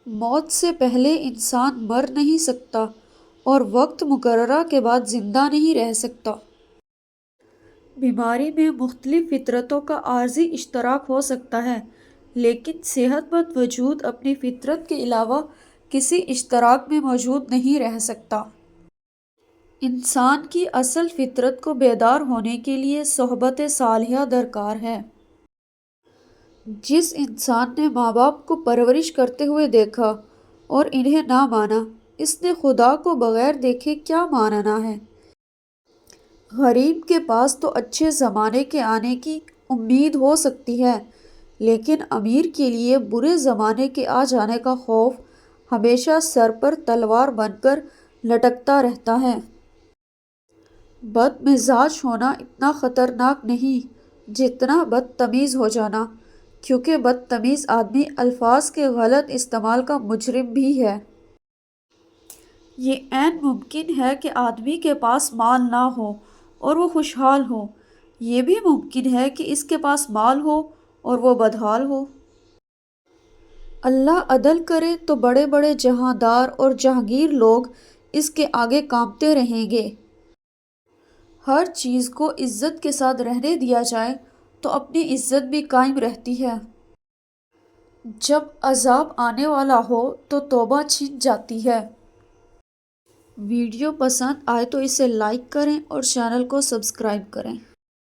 موت سے پہلے انسان مر نہیں سکتا اور وقت مقررہ کے بعد زندہ نہیں رہ سکتا۔ بیماری میں مختلف فطرتوں کا عارضی اشتراک ہو سکتا ہے، لیکن صحت مند وجود اپنی فطرت کے علاوہ کسی اشتراک میں موجود نہیں رہ سکتا۔ انسان کی اصل فطرت کو بیدار ہونے کے لیے صحبت صالحہ درکار ہے۔ جس انسان نے ماں باپ کو پرورش کرتے ہوئے دیکھا اور انہیں نہ مانا، اس نے خدا کو بغیر دیکھے کیا ماننا ہے؟ غریب کے پاس تو اچھے زمانے کے آنے کی امید ہو سکتی ہے، لیکن امیر کے لیے برے زمانے کے آ جانے کا خوف ہمیشہ سر پر تلوار بن کر لٹکتا رہتا ہے۔ بد مزاج ہونا اتنا خطرناک نہیں جتنا بدتمیز ہو جانا، کیونکہ بدتمیز آدمی الفاظ کے غلط استعمال کا مجرم بھی ہے۔ یہ عین ممکن ہے کہ آدمی کے پاس مال نہ ہو اور وہ خوشحال ہو، یہ بھی ممکن ہے کہ اس کے پاس مال ہو اور وہ بدحال ہو۔ اللہ عدل کرے تو بڑے بڑے جہاندار اور جہانگیر لوگ اس کے آگے کانپتے رہیں گے۔ ہر چیز کو عزت کے ساتھ رہنے دیا جائے تو اپنی عزت بھی قائم رہتی ہے۔ جب عذاب آنے والا ہو تو توبہ چھن جاتی ہے۔ ویڈیو پسند آئے تو اسے لائک کریں اور چینل کو سبسکرائب کریں۔